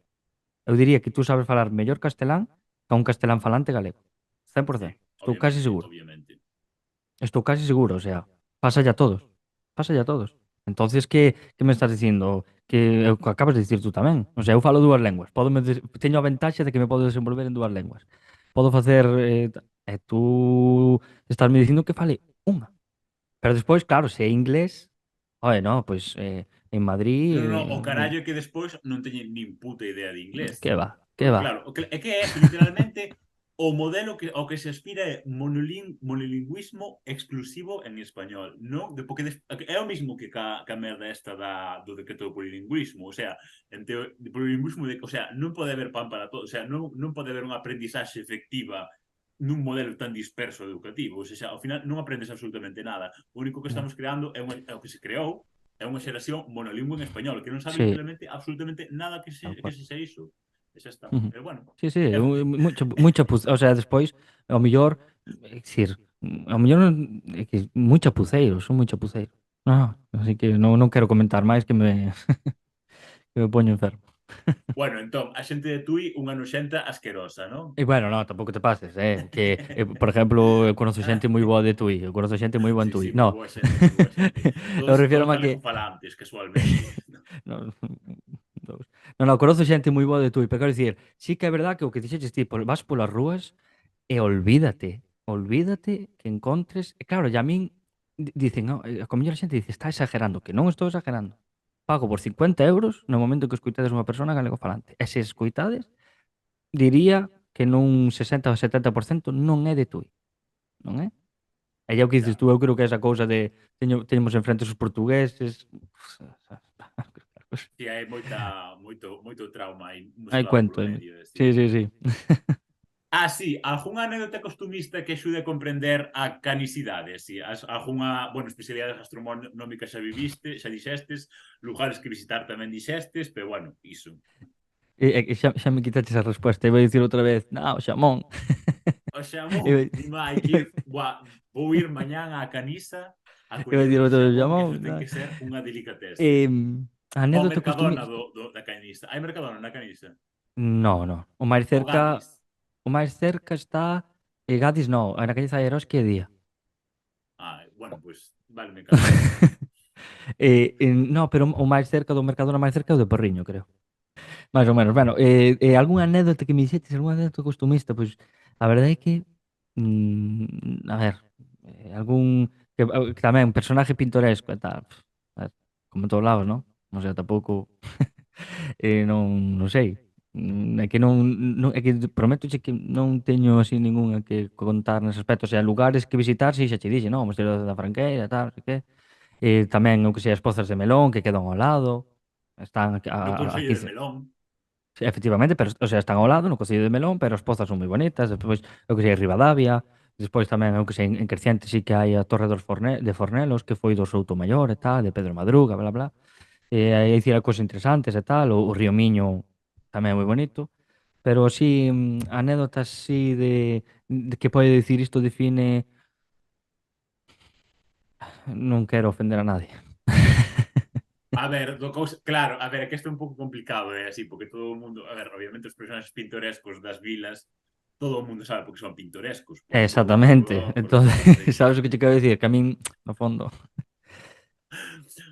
Eu diría que tú sabes falar mellor castelán que un castelán falante galego. Sí, 100%. Estou casi obviamente, seguro. obviamente. Estou casi seguro, o sea, pásalle a todos. Pásalle a todos. Entonces, que me estás dicindo? Que o que acabas de dicir tú tamén. O sea, eu falo dúas lenguas. Teño a ventaxa de que me podo desenvolver en dúas lenguas. Podo facer... e tú estás me dicindo que fale unha. Pero despois, claro, se é inglés... Oye, no, pois en Madrid... No, no, o carallo é que despois non teñen nin puta idea de inglés. que va, que Porque va. claro, é que é literalmente o modelo ao que se aspira é monolingüismo exclusivo en español, non? Porque é o mismo que ca merda esta do decreto do polilingüismo, o sea, de polilingüismo, o sea, non pode haber pan para todo, o sea, non pode haber unha aprendizaxe efectiva nun modelo tan disperso educativo, o sea, ao final non aprendes absolutamente nada. O único que Mm. estamos creando é o que se creou, é unha xeración monolingüe en español, que non sabe Sí, literalmente absolutamente nada tal que cual. se xa iso. E xa está. Ujú. Pero bueno, Sí, sí, é o que... o sea, despois, ao mellor, é dicir, ao mellor é que moi chapuceiros, son moi chapuceiros. No, así que non quero comentar máis que me que me poño enfermo. Bueno, entón, a xente de Tui unha noxenta asquerosa, non? E bueno, no, tampouco te pases, que, por exemplo, eu conozo xente moi boa de Tui, eu conozo xente moi boa en Sí, Tui. sí, moi No, boa xente, moi boa xente. eu Todos refiro a que galegofalantes, casualmente. no, dous. No, conozo xente moi boa de Tui, pero quero dicir, sí que é verdad que o que dixeches ti, vas polas rúas e olvídate que encontres, e claro, e a min dicen, no, a mellor a xente dice, está exagerando, que non estou exagerando. Pago por 50 euros no momento que escoitades unha persona galego falante. E se escoitades, diría que nun 60 ou 70% non é de Tui, non é? E xa o que dices Xa. tú, eu creo que esa cousa de teñemos enfrente os portugueses, Sí, hai moito trauma aí hai mesclado polo cuento, medio, sí, sí, sí, sí, sí. sí. Ah, sí, algunha anécdota costumista que axude a comprender a canicidade, sí, algunha, bueno, especialidades gastronómicas xa viviste, xa dixestes, lugares que visitar tamén dixestes, pero bueno, iso. E xa me quitaches a resposta, iba a dicir outra vez, no, xamón. O xamón, Iba, má, hai que ir, vou ir mañán á Canisa a iba a coller dicir un outra vez, xamón, eso xamón. ten No. que ser unha delicatese. O Anécdota Mercadona costumista. da Canisa. Hai Mercadona na Canisa? No, no. O Gadis? O máis cerca está Gadis, no, na calle Zalleros que é día. Ah, bueno, pois, pues, váleme calquera cousa. No, pero o máis cerca do Mercadona máis cerca é o de Porriño, creo. Máis ou menos. Bueno, algunha anécdota que me dixetes, algunha anécdota costumista, pois a verdade é que A ver, algún que tamén personaje pintoresco e tal. A ver, como en todos lados, non? O sea, tampouco non sei. É que é que prométoche que non teño así ninguna que contar nese aspecto, o sea, lugares que visitar, si xa che dixe, non? O Mosteiro da Franqueira, tal, non sei que. Tamén o que sei as Pozas de Melón que quedan ao lado. Están No aquí Concello de Melón. sí, efectivamente, pero, o sea, están ao lado, no Concello de Melón, pero as pozas son moi bonitas. Despois, o que sei, Ribadavia. Despois tamén, o que sei, en Creciente sí que hai a Torre de Fornelos, que foi do Soutomaior e tal, de Pedro Madruga, bla, bla. Aí dicir cousas interesantes e tal. O Río Miño tamén é moi bonito. Pero así, anécdotas así de que pode dicir isto define... Non quero ofender a nadie. A ver, claro, a ver, é que isto é un pouco complicado, así, porque todo o mundo, a ver, obviamente os personaxes pintorescos das vilas, todo o mundo sabe porque son pintorescos, porque Exactamente. porque Entonces, non sei. sabes o que te quero dicir? Que a min, no fondo...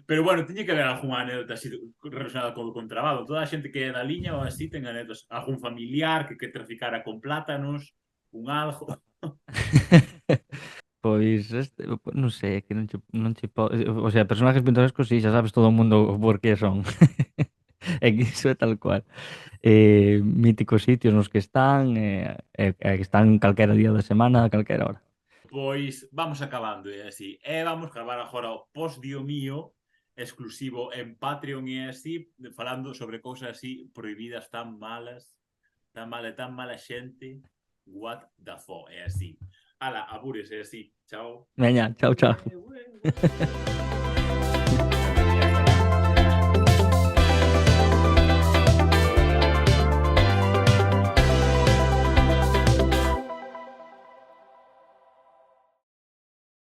Pero bueno, tiñe que haber algunha anécdota así relacionada co contrabando. Toda a xente que é da liña ou así ten anécdotas, algún familiar que traficara con plátanos, un algo. Pois, non sei, é que non che o sea, personajes pintorescos, si, xa sabes todo o mundo por que son. É que iso é tal cual. Míticos sitios nos que están, que están calquera día da semana, a calquera hora. Pois vamos acabando, é así. E vamos gravar agora o post dio mío exclusivo en Patreon e así, falando sobre cousas así prohibidas tan malas, tan mala xente. What the fuck, é así. Ala, abures, é así. Chao. Veña, chao, chao. Ue, ue, ue.